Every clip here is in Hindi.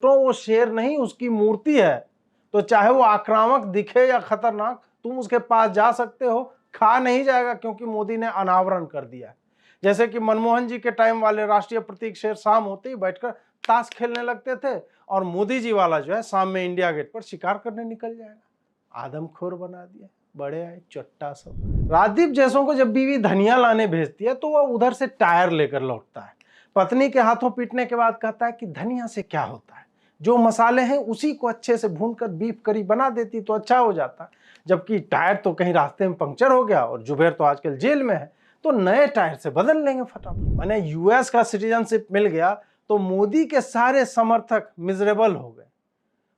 तो वो शेर नहीं उसकी मूर्ति है। तो चाहे वो आक्रामक दिखे या खतरनाक, तुम उसके पास जा सकते हो, खा नहीं जाएगा क्योंकि मोदी ने अनावरण कर दिया है। जैसे कि मनमोहन जी के टाइम वाले राष्ट्रीय प्रतीक शेर शाम होते ही बैठकर ताश खेलने लगते थे, और मोदी जी वाला जो है शाम में इंडिया गेट पर शिकार करने निकल जाएगा। आदमखोर बना दिया, बड़े आए चट्टा सब। राजदीप जैसों को जब बीवी धनिया लाने भेजती है तो वह उधर से टायर लेकर लौटता है। पत्नी के हाथों पीटने के बाद कहता है कि धनिया से क्या होता है, जो मसाले हैं उसी को अच्छे से भूनकर बीफ करी बना देती तो अच्छा हो जाता। जबकि टायर तो कहीं रास्ते में पंक्चर हो गया और जुबेर तो आजकल जेल में है, तो नए टायर से बदल लेंगे फटाफट। मैंने यूएस का सिटीजनशिप मिल गया तो मोदी के सारे समर्थक मिजरेबल हो गए।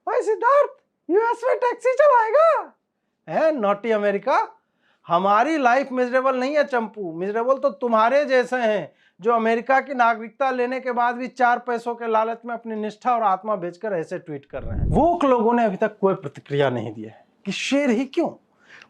भाई सिद्धार्थ, यूएस में टैक्सी चलाएगा है? नॉटी अमेरिका, हमारी लाइफ मिजरेबल नहीं है चंपू, मिजरेबल तो तुम्हारे जैसे हैं जो अमेरिका की नागरिकता लेने के बाद भी 4 पैसों के लालच में अपनी निष्ठा और आत्मा बेचकर ऐसे ट्वीट कर रहे हैं। वोक लोगों ने अभी तक कोई प्रतिक्रिया नहीं दी है कि शेर ही क्यों।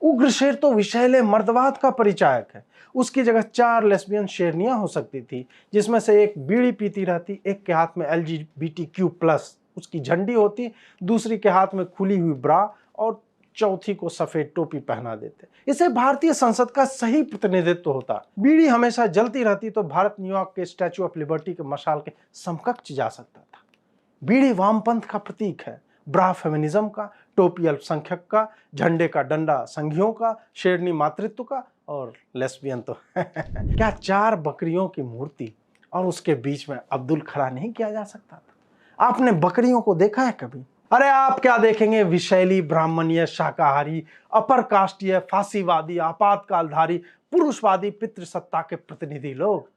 उग्र शेर तो विषैले मर्दवाद का परिचायक है। उसकी जगह 4 लेस्बियन शेरनियां हो सकती थी, जिसमें से एक बीड़ी पीती रहती, एक के हाथ में LGBTQ+ उसकी झंडी होती, दूसरी के हाथ में खुली हुई ब्रा और चौथी को सफेद टोपी पहना देते। इसे भारतीय संसद का सही प्रतिनिधित्व होता। बीड़ी हमेशा जलती रहती तो भारत न्यूयॉर्क के स्टैच्यू ऑफ लिबर्टी के मशाल के समकक्ष जा सकता था। बीड़ी वामपंथ का प्रतीक है, ब्रा फेमिनिज्म का, टोपी अल्पसंख्यक का, झंडे का डंडा संघियों का, शेरनी मातृत्व का, और लेस्बियन तो क्या 4 बकरियों की मूर्ति और उसके बीच में अब्दुल खड़ा नहीं किया जा सकता था? आपने बकरियों को देखा है कभी? अरे आप क्या देखेंगे, विषैली, ब्राह्मणीय, शाकाहारी, अपर कास्टीय, फांसीवादी, आपातकालधारी, पुरुषवादी पितृसत्ता के प्रतिनिधि लोग।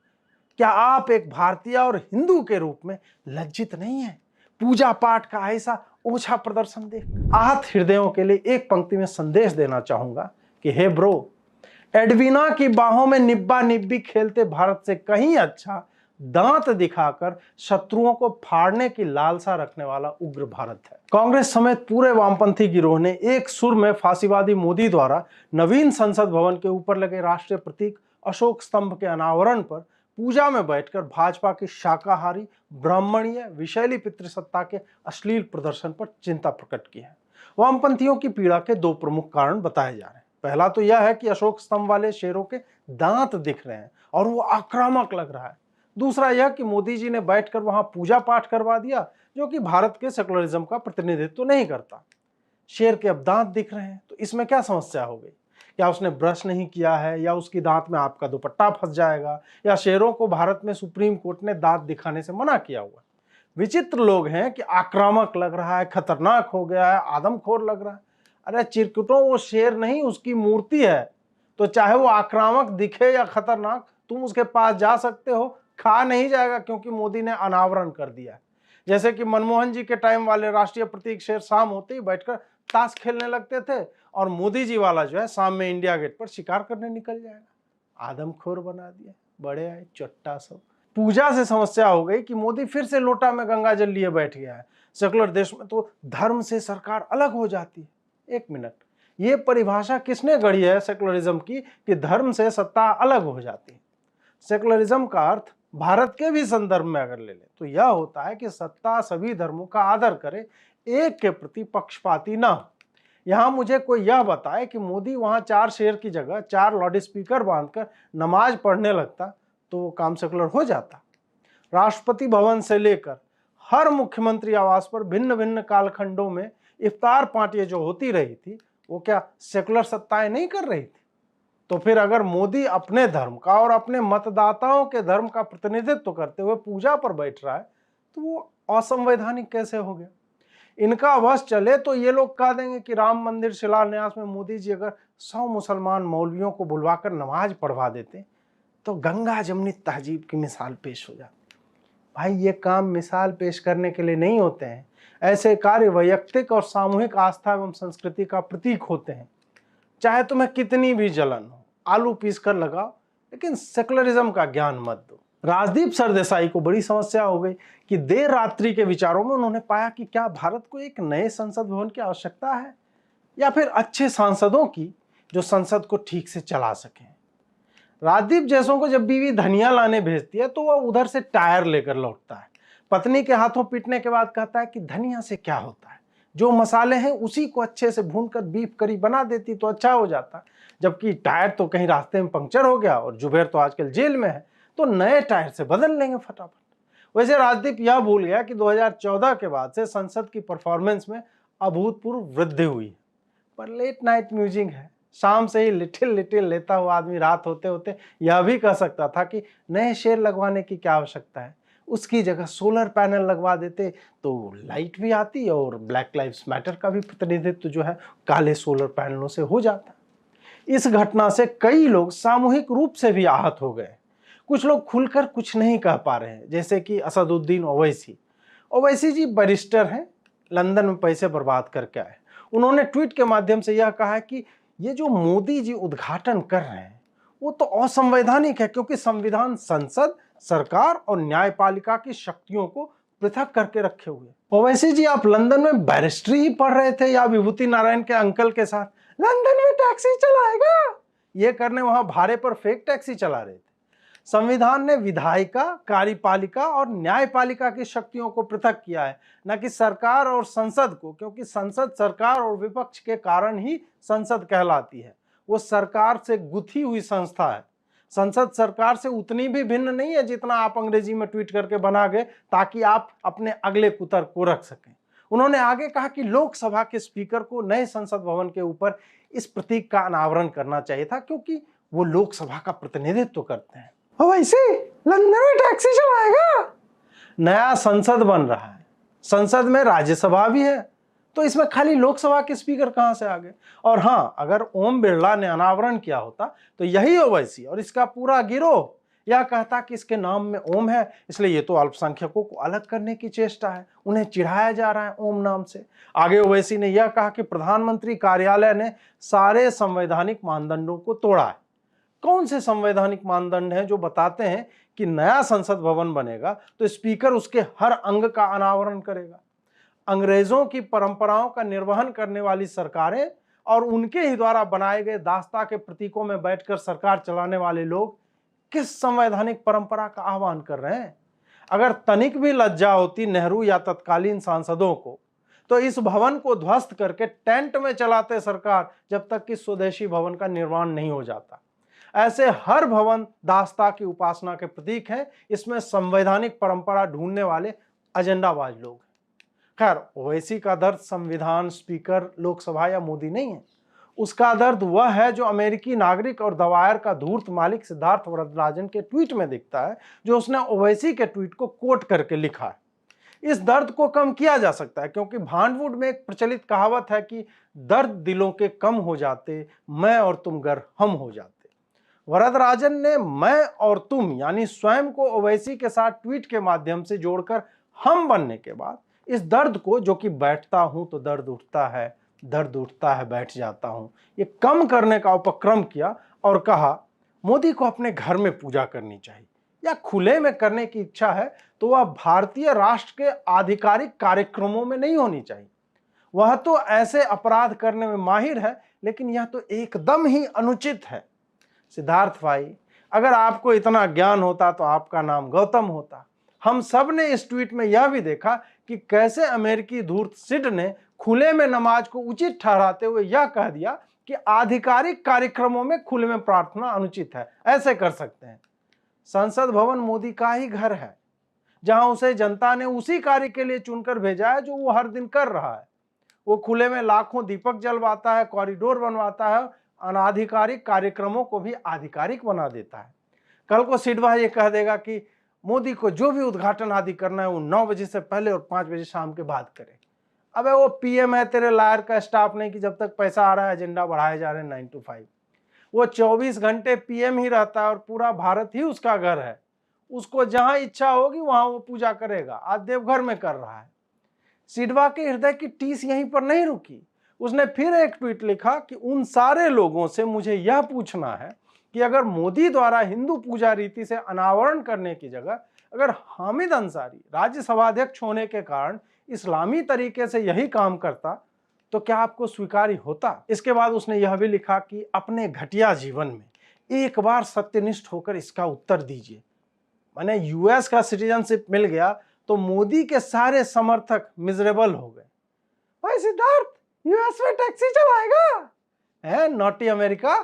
क्या आप एक भारतीय और हिंदू के रूप में लज्जित नहीं है पूजा पाठ का ऐसा ओछा प्रदर्शन देख? आहत हृदयों के लिए एक पंक्ति में संदेश देना चाहूंगा कि हे ब्रो, एडवीना की बाहों में निब्बा निब्बी खेलते भारत से कहीं अच्छा दांत दिखाकर शत्रुओं को फाड़ने की लालसा रखने वाला उग्र भारत है। कांग्रेस समेत पूरे वामपंथी गिरोह ने एक सुर में फांसीवादी मोदी द्वारा नवीन संसद भवन के ऊपर लगे राष्ट्रीय प्रतीक अशोक स्तंभ के अनावरण पर पूजा में बैठकर भाजपा की शाकाहारी, ब्राह्मणीय, विषैली पितृसत्ता के अश्लील प्रदर्शन पर चिंता प्रकट की है। वामपंथियों की पीड़ा के 2 प्रमुख कारण बताए जा रहे हैं। पहला तो यह है कि अशोक स्तंभ वाले शेरों के दांत दिख रहे हैं और वो आक्रामक लग रहा है। दूसरा यह कि मोदी जी ने बैठकर वहां पूजा पाठ करवा दिया, जो कि भारत के सेकुलरिज्म का प्रतिनिधित्व नहीं करता। शेर के अब दांत दिख रहे हैं तो इसमें क्या समस्या हो गई? क्या उसने ब्रश नहीं किया है, या उसकी दांत में आपका दुपट्टा फंस जाएगा, या शेरों को भारत में सुप्रीम कोर्ट ने दांत दिखाने से मना किया हुआ? विचित्र लोग हैं कि आक्रामक लग रहा है, खतरनाक हो गया है, आदमखोर लग रहा है। अरे चिरकुटों, वो शेर नहीं उसकी मूर्ति है। तो चाहे वो आक्रामक दिखे या खतरनाक, तुम उसके पास जा सकते हो, खा नहीं जाएगा क्योंकि मोदी ने अनावरण कर दिया है। जैसे कि मनमोहन जी के टाइम वाले राष्ट्रीय प्रतीक शेर शाम होते ही बैठकर ताश खेलने लगते थे, और मोदी जी वाला जो है शाम में इंडिया गेट पर शिकार करने निकल जाएगा। आदमखोर बना दिया, बड़े आए चट्टा सब। पूजा से समस्या हो गई कि मोदी फिर से लोटा में गंगा जल लिए बैठ गया है। सेकुलर देश में तो धर्म से सरकार अलग हो जाती है। एक मिनट, ये परिभाषा किसने गढ़ी है सेकुलरिज्म की कि धर्म से सत्ता अलग हो जाती है? सेकुलरिज्म का अर्थ भारत के भी संदर्भ में अगर ले लें तो यह होता है कि सत्ता सभी धर्मों का आदर करे, एक के प्रति पक्षपाती ना हो। यहां मुझे कोई यह बताए कि मोदी वहां 4 शेर की जगह 4 लाउड स्पीकर बांधकर नमाज पढ़ने लगता तो वो काम सेकुलर हो जाता। राष्ट्रपति भवन से लेकर हर मुख्यमंत्री आवास पर भिन्न भिन्न कालखंडों में इफ्तार पार्टियां जो होती रही थी, वो क्या सेकुलर सत्ताएं नहीं कर रही थी? तो फिर अगर मोदी अपने धर्म का और अपने मतदाताओं के धर्म का प्रतिनिधित्व करते हुए पूजा पर बैठ रहा है तो वो असंवैधानिक कैसे हो गया? इनका वश चले तो ये लोग कह देंगे कि राम मंदिर शिलान्यास में मोदी जी अगर 100 मुसलमान मौलवियों को बुलवाकर नमाज पढ़वा देते तो गंगा जमनी तहजीब की मिसाल पेश हो जाती। भाई, ये काम मिसाल पेश करने के लिए नहीं होते हैं। ऐसे कार्य वैयक्तिक और सामूहिक आस्था एवं संस्कृति का प्रतीक होते हैं। चाहे तुम्हें कितनी भी जलन हो, आलू पीस कर लगाओ, लेकिन सेकुलरिज्म का ज्ञान मत दो। राजदीप सरदेसाई को बड़ी समस्या हो गई कि देर रात्रि के विचारों में उन्होंने पाया कि क्या भारत को एक नए संसद भवन की आवश्यकता है, या फिर अच्छे सांसदों की जो संसद को ठीक से चला सकें। राजदीप जैसों को जब बीवी धनिया लाने भेजती है तो वह उधर से टायर लेकर लौटता है। पत्नी के हाथों पीटने के बाद कहता है कि धनिया से क्या होता है, जो मसाले हैं उसी को अच्छे से भूनकर बीफ करी बना देती तो अच्छा हो जाता। जबकि टायर तो कहीं रास्ते में पंक्चर हो गया और जुबैर तो आजकल जेल में है, तो नए टायर से बदल लेंगे फटाफट। वैसे राजदीप यह भूल गया कि 2014 के बाद से संसद की परफॉर्मेंस में अभूतपूर्व वृद्धि हुई है। पर लेट नाइट म्यूजिक है, शाम से ही लिटिल लिटिल लेता हुआ आदमी रात होते होते यह भी कह सकता था कि नए शेर लगवाने की क्या आवश्यकता है, उसकी जगह सोलर पैनल लगवा देते तो लाइट भी आती और ब्लैक लाइव्स मैटर का भी प्रतिनिधित्व जो है काले सोलर पैनलों से हो जाता। इस घटना से कई लोग सामूहिक रूप से भी आहत हो गए। कुछ लोग खुलकर कुछ नहीं कह पा रहे हैं, जैसे कि असदुद्दीन ओवैसी। ओवैसी जी बैरिस्टर हैं, लंदन में पैसे बर्बाद करके आए। उन्होंने ट्वीट के माध्यम से यह कहा कि ये जो मोदी जी उद्घाटन कर रहे हैं वो तो असंवैधानिक है, क्योंकि संविधान संसद, सरकार और न्यायपालिका की शक्तियों को पृथक करके रखे हुए। ओवैसी जी, आप लंदन में बैरिस्ट्री ही पढ़ रहे थे या विभूति नारायण के अंकल के साथ लंदन में टैक्सी चलाएगा ये करने वहां भाड़े पर फेक टैक्सी चला रहे थे? संविधान ने विधायिका, कार्यपालिका और न्यायपालिका की शक्तियों को पृथक किया है, न कि सरकार और संसद को, क्योंकि संसद सरकार और विपक्ष के कारण ही संसद कहलाती है। वो सरकार से गुथी हुई संस्था है। संसद सरकार से उतनी भी भिन्न नहीं है जितना आप अंग्रेजी में ट्वीट करके बना गए ताकि आप अपने अगले कुतर्क को रख सकें। उन्होंने आगे कहा कि लोकसभा के स्पीकर को नए संसद भवन के ऊपर इस प्रतीक का अनावरण करना चाहिए था, क्योंकि वो लोकसभा का प्रतिनिधित्व करते हैं। वैसे लंदन में टैक्सी चलाएगा? नया संसद बन रहा है, संसद में राज्यसभा भी है, तो इसमें खाली लोकसभा के स्पीकर कहां से आ गए? और हां, अगर ओम बिरला ने अनावरण किया होता तो यही ओवैसी और इसका पूरा गिरोह यह कहता कि इसके नाम में ओम है, इसलिए ये तो अल्पसंख्यकों को अलग करने की चेष्टा है, उन्हें चिढ़ाया जा रहा है ओम नाम से। आगे ओवैसी ने यह कहा कि प्रधानमंत्री कार्यालय ने सारे संवैधानिक मानदंडों को तोड़ा है। कौन से संवैधानिक मानदंड हैं जो बताते हैं कि नया संसद भवन बनेगा तो स्पीकर उसके हर अंग का अनावरण करेगा? अंग्रेजों की परंपराओं का निर्वहन करने वाली सरकारें और उनके ही द्वारा बनाए गए दास्ता के प्रतीकों में बैठकर सरकार चलाने वाले लोग किस संवैधानिक परंपरा का आह्वान कर रहे हैं? अगर तनिक भी लज्जा होती नेहरू या तत्कालीन सांसदों को, तो इस भवन को ध्वस्त करके टेंट में चलाते सरकार जब तक कि स्वदेशी भवन का निर्माण नहीं हो जाता। ऐसे हर भवन दास्ता की उपासना के प्रतीक हैं। इसमें संवैधानिक परंपरा ढूंढने वाले एजेंडाबाज लोग हैं। खैर, ओवैसी का दर्द संविधान, स्पीकर, लोकसभा या मोदी नहीं है। उसका दर्द वह है जो अमेरिकी नागरिक और दवायर का धूर्त मालिक सिद्धार्थ वरदराजन के ट्वीट में दिखता है, जो उसने ओवैसी के ट्वीट को कोट करके लिखा है। इस दर्द को कम किया जा सकता है, क्योंकि भांडवुड में एक प्रचलित कहावत है कि दर्द दिलों के कम हो जाते, मैं और तुम गर हम हो जाते। वरदराजन ने मैं और तुम यानी स्वयं को ओवैसी के साथ ट्वीट के माध्यम से जोड़कर हम बनने के बाद इस दर्द को, जो कि बैठता हूं तो दर्द उठता है, दर्द उठता है बैठ जाता हूं, ये कम करने का उपक्रम किया और कहा मोदी को अपने घर में पूजा करनी चाहिए, या खुले में करने की इच्छा है तो वह भारतीय राष्ट्र के आधिकारिक कार्यक्रमों में नहीं होनी चाहिए। वह तो ऐसे अपराध करने में माहिर है, लेकिन यह तो एकदम ही अनुचित है। सिद्धार्थ भाई, अगर आपको इतना ज्ञान होता तो आपका नाम गौतम होता। हम सब ने इस ट्वीट में यह भी देखा कि कैसे अमेरिकी धूर्त सिड ने खुले में नमाज को उचित ठहराते हुए यह कह दिया कि आधिकारिक कार्यक्रमों में खुले में प्रार्थना अनुचित है, ऐसे कर सकते हैं। संसद भवन मोदी का ही घर है, जहां उसे जनता ने उसी कार्य के लिए चुनकर भेजा है जो वो हर दिन कर रहा है। वो खुले में लाखों दीपक जलवाता है, कॉरिडोर बनवाता है, अनाधिकारिक कार्यक्रमों को भी आधिकारिक बना देता है। कल को सिडवा ये कह देगा कि मोदी को जो भी उद्घाटन आदि करना है वो 9 बजे से पहले और 5 बजे शाम के बाद करे। अबे वो पीएम है तेरे लायर का स्टाफ नहीं कि जब तक पैसा आ रहा है एजेंडा बढ़ाए जा रहे हैं 9 to 5। वो 24 घंटे पीएम ही रहता है और पूरा भारत ही उसका घर है। उसको जहां इच्छा होगी वहां वो पूजा करेगा। आज देवघर में कर रहा है। सिडवा के हृदय की टीस यहीं पर नहीं रुकी। उसने फिर एक ट्वीट लिखा कि उन सारे लोगों से मुझे यह पूछना है कि अगर मोदी द्वारा हिंदू पूजा रीति से अनावरण करने की जगह अगर हामिद अंसारी राज्यसभा अध्यक्ष होने के कारण इस्लामी तरीके से यही काम करता तो क्या आपको स्वीकार्य होता? इसके बाद उसने यह भी लिखा कि अपने घटिया जीवन में एक बार सत्यनिष्ठ होकर इसका उत्तर दीजिए। मैंने यूएस का सिटीजनशिप मिल गया तो मोदी के सारे समर्थक मिजरेबल हो गए। भाई सिद्धार्थ, यूएस में टैक्सी चलाएगा है? नॉटी अमेरिका,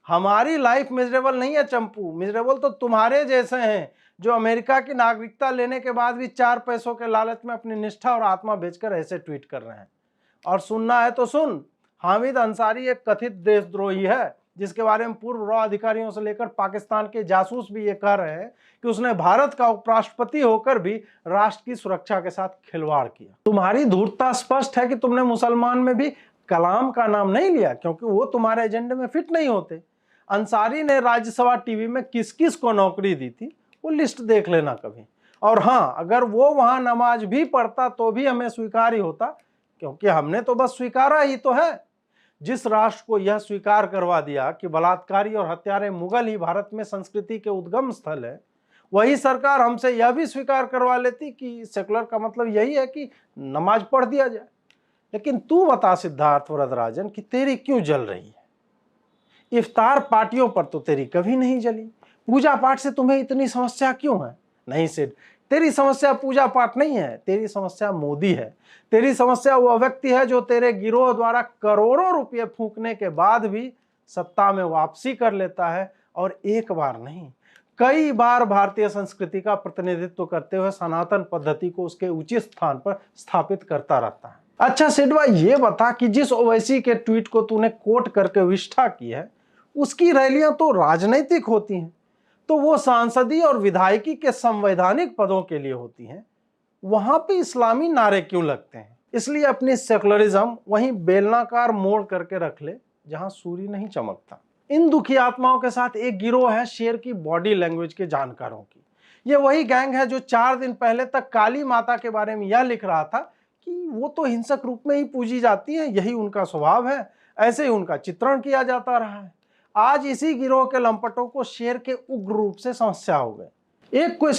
हमारी लाइफ मिजरेबल नहीं है चंपू, मिजरेबल तो तुम्हारे जैसे हैं जो अमेरिका की नागरिकता लेने के बाद भी 4 पैसों के लालच में अपनी निष्ठा और आत्मा बेचकर ऐसे ट्वीट कर रहे हैं। और सुनना है तो सुन, हामिद अंसारी एक कथित देशद्रोही है जिसके बारे में पूर्व रॉ अधिकारियों से लेकर पाकिस्तान के जासूस भी ये कह रहे हैं कि उसने भारत का उपराष्ट्रपति होकर भी राष्ट्र की सुरक्षा के साथ खिलवाड़ किया। तुम्हारी धूर्तता स्पष्ट है कि तुमने मुसलमान में भी कलाम का नाम नहीं लिया क्योंकि वो तुम्हारे एजेंडे में फिट नहीं होते। अंसारी ने राज्यसभा टीवी में किस किस को नौकरी दी थी वो लिस्ट देख लेना कभी। और हाँ, अगर वो वहां नमाज भी पढ़ता तो भी हमें स्वीकार ही होता, क्योंकि हमने तो बस स्वीकारा ही तो है। जिस राष्ट्र को यह स्वीकार करवा दिया कि बलात्कारी और हत्यारे मुगल ही भारत में संस्कृति के उद्गम स्थल है, वही सरकार हमसे यह भी स्वीकार करवा लेती कि सेकुलर का मतलब यही है कि नमाज पढ़ दिया जाए। लेकिन तू बता सिद्धार्थ वरदराजन कि तेरी क्यों जल रही है? इफ्तार पार्टियों पर तो तेरी कभी नहीं जली, पूजा पाठ से तुम्हें इतनी समस्या क्यों है? नहीं सिद्ध, तेरी समस्या पूजा पाठ नहीं है, तेरी समस्या मोदी है। तेरी समस्या वो व्यक्ति है जो तेरे गिरोह द्वारा करोड़ों रुपए फूंकने के बाद भी सत्ता में वापसी कर लेता है और एक बार नहीं कई बार भारतीय संस्कृति का प्रतिनिधित्व करते हुए सनातन पद्धति को उसके उचित स्थान पर स्थापित करता रहता है। अच्छा सिडवा, ये बता कि जिस ओवैसी के ट्वीट को तूने कोट करके विष्ठा की है उसकी रैलियां तो राजनीतिक होती हैं, तो वो सांसदीय और विधायकी के संवैधानिक पदों के लिए होती हैं, वहां पे इस्लामी नारे क्यों लगते हैं? इसलिए अपनी सेकुलरिज्म वहीं बेलनाकार मोड़ करके रख ले जहां सूर्य नहीं चमकता। इन दुखी आत्माओं के साथ एक गिरोह है शेर की बॉडी लैंग्वेज के जानकारों की। ये वही गैंग है जो 4 दिन पहले तक काली माता के बारे में यह लिख रहा था कि वो तो हिंसक रूप में ही पूजी जाती है, यही उनका स्वभाव है, ऐसे ही उनका चित्रण किया जाता रहा है। आज इसी गिरोह के लंपटों को शेर के उग्र रूप से समस्या हो गई। एक कोई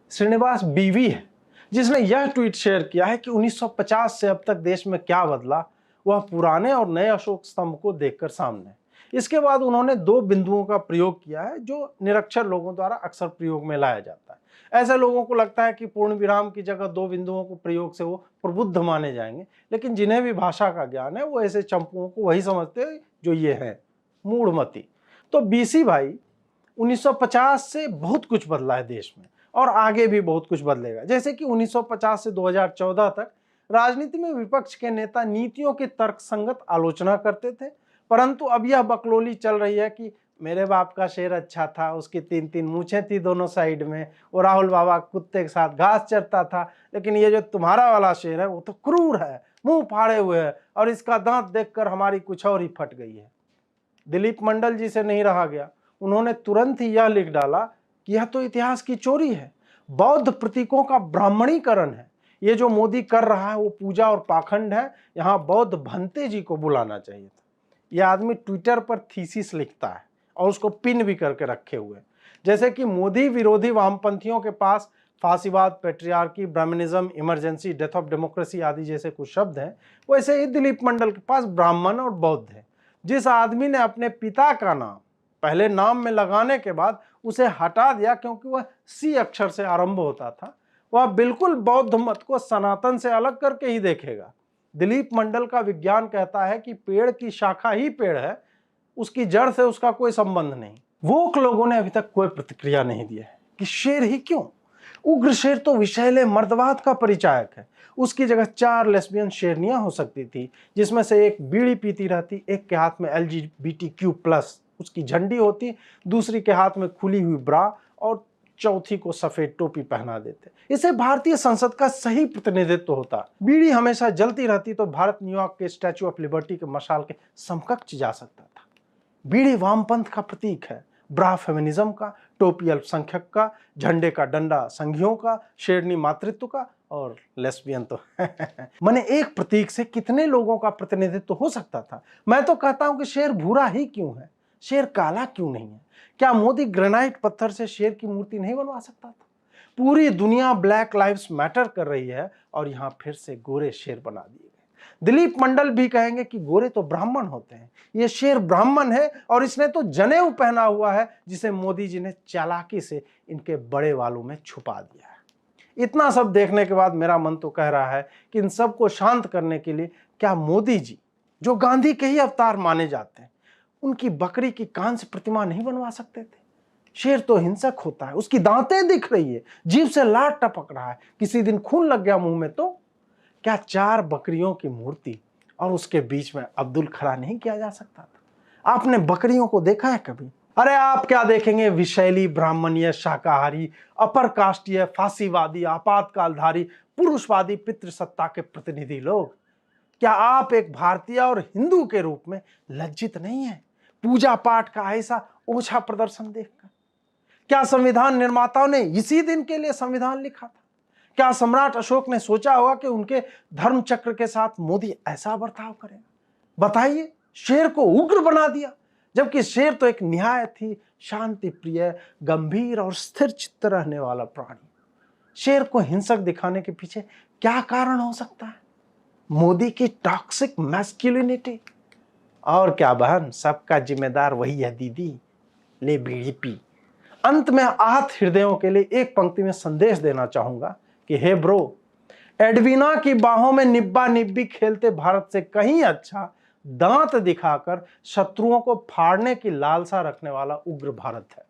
श्रीनिवास बीवी है जिसने यह ट्वीट शेयर किया है कि 1950 से अब तक देश में क्या बदला वह पुराने और नए अशोक स्तंभ को देखकर सामने। इसके बाद उन्होंने 2 बिंदुओं का प्रयोग किया है जो निरक्षर लोगों द्वारा अक्सर प्रयोग में लाया जाता है। ऐसे लोगों को लगता है कि पूर्ण विराम की जगह 2 बिंदुओं को प्रयोग से वो प्रबुद्ध माने जाएंगे, लेकिन जिन्हें भी भाषा का ज्ञान है वो ऐसे चंपुओं को वही समझते हैं जो ये है, मूढ़मती। तो बीसी भाई 1950 से बहुत कुछ बदला है देश में और आगे भी बहुत कुछ बदलेगा। जैसे कि 1950 से 2014 तक राजनीति में विपक्ष के नेता नीतियों की तर्कसंगत आलोचना करते थे, परंतु अब यह बकलोली चल रही है कि मेरे बाप का शेर अच्छा था, उसकी 3-3 मूछें थी दोनों साइड में, वो राहुल बाबा कुत्ते के साथ घास चरता था, लेकिन ये जो तुम्हारा वाला शेर है वो तो क्रूर है, मुंह फाड़े हुए है और इसका दांत देखकर हमारी कुछ और ही फट गई है। दिलीप मंडल जी से नहीं रहा गया, उन्होंने तुरंत ही यह लिख डाला कि यह तो इतिहास की चोरी है, बौद्ध प्रतीकों का ब्राह्मणीकरण है, ये जो मोदी कर रहा है वो पूजा और पाखंड है, यहाँ बौद्ध भंते जी को बुलाना चाहिए था। यह आदमी ट्विटर पर थीसिस लिखता है और उसको पिन भी करके रखे हुए। जैसे कि मोदी विरोधी वामपंथियों के पास फांसीवाद, patriarchy, brahminism, emergency, death of democracy आदि जैसे कुछ शब्द हैं, वैसे ही दिलीप मंडल के पास ब्राह्मण और बौद्ध है। जिस आदमी ने अपने पिता का नाम पहले नाम में लगाने के बाद उसे हटा दिया क्योंकि वह सी अक्षर से आरंभ होता था, वह बिल्कुल बौद्ध मत को सनातन से अलग करके ही देखेगा। दिलीप मंडल का विज्ञान कहता है कि पेड़ की शाखा ही पेड़ है, उसकी जड़ से उसका कोई संबंध नहीं। वोक लोगों ने अभी तक कोई प्रतिक्रिया नहीं दी है कि शेर ही क्यों? उग्र शेर तो विषैले मर्दवाद का परिचायक है। उसकी जगह 4 लेस्बियन शेरनियां हो सकती थी, जिसमें से एक बीड़ी पीती रहती, एक के हाथ में LGBTQ+ उसकी झंडी होती, दूसरी के हाथ में खुली हुई ब्रा और चौथी को सफेद टोपी पहना देते। इसे भारतीय संसद का सही प्रतिनिधित्व होता। बीड़ी हमेशा जलती रहती तो भारत न्यूयॉर्क के स्टैच्यू ऑफ लिबर्टी के मशाल के समकक्ष जा सकता था। बीड़ी वामपंथ का प्रतीक है, ब्रा फेमिनिज्म का, टोपी अल्पसंख्यक का, झंडे का डंडा संघियों का, शेरनी मातृत्व का और लेस्बियन तो माने एक प्रतीक से कितने लोगों का प्रतिनिधित्व हो सकता था। मैं तो कहता हूं कि शेर भूरा ही क्यों है, शेर काला क्यों नहीं है? क्या मोदी ग्रेनाइट पत्थर से शेर की मूर्ति नहीं बनवा सकता था? पूरी दुनिया ब्लैक लाइव्स मैटर कर रही है और यहां फिर से गोरे शेर बना दिए गए। दिलीप मंडल भी कहेंगे कि गोरे तो ब्राह्मण होते हैं, ये शेर ब्राह्मण है और इसने तो जनेऊ पहना हुआ है जिसे मोदी जी ने चालाकी से इनके बड़े बालों में छुपा दिया है। इतना सब देखने के बाद मेरा मन तो कह रहा है कि इन सब को शांत करने के लिए क्या मोदी जी, जो गांधी के ही अवतार माने जाते हैं, उनकी बकरी की कांस्य प्रतिमा नहीं बनवा सकते थे? शेर तो हिंसक होता है, उसकी दांतें दिख रही है, जीभ से लार टपक रहा है, किसी दिन खून लग गया मुंह में तो क्या 4 बकरियों की मूर्ति और उसके बीच में अब्दुल खड़ा नहीं किया जा सकता था? आपने बकरियों को देखा है कभी? अरे आप क्या देखेंगे, विषैली, ब्राह्मणीय, शाकाहारी, अपर कास्टीय, फांसीवादी, आपातकालधारी, पुरुषवादी पितृसत्ता के प्रतिनिधि लोग। क्या आप एक भारतीय और हिंदू के रूप में लज्जित नहीं है पूजा पाठ का ऐसा ओछा प्रदर्शन देखकर? क्या संविधान निर्माताओं ने इसी दिन के लिए संविधान लिखा था? क्या सम्राट अशोक ने सोचा होगा कि उनके धर्म चक्र के साथ मोदी ऐसा बर्ताव करेगा? बताइए, शेर को उग्र बना दिया, जबकि शेर तो एक निहायत ही शांति प्रिय, गंभीर और स्थिर चित्त रहने वाला प्राणी। शेर को हिंसक दिखाने के पीछे क्या कारण हो सकता है? मोदी की टॉक्सिक मैस्कुलिनिटी। और क्या बहन, सबका जिम्मेदार वही है दीदी, ले बीड़ी पी। अंत में आहत हृदयों के लिए एक पंक्ति में संदेश देना चाहूंगा कि हे ब्रो, एडवीना की बाहों में निब्बा निब्बी खेलते भारत से कहीं अच्छा दांत दिखाकर शत्रुओं को फाड़ने की लालसा रखने वाला उग्र भारत है।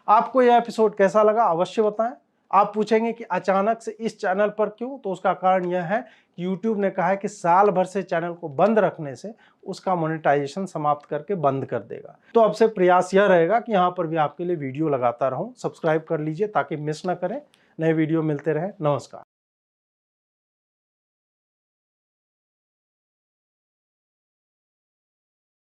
आपको यह एपिसोड कैसा लगा अवश्य बताएं। आप पूछेंगे कि अचानक से इस चैनल पर क्यों, तो उसका कारण यह है कि YouTube ने कहा है कि साल भर से चैनल को बंद रखने से उसका मोनेटाइजेशन समाप्त करके बंद कर देगा। तो अब से प्रयास यह रहेगा कि यहाँ पर भी आपके लिए वीडियो लगाता रहूं। सब्सक्राइब कर लीजिए ताकि मिस ना करें, नए वीडियो मिलते रहे। नमस्कार।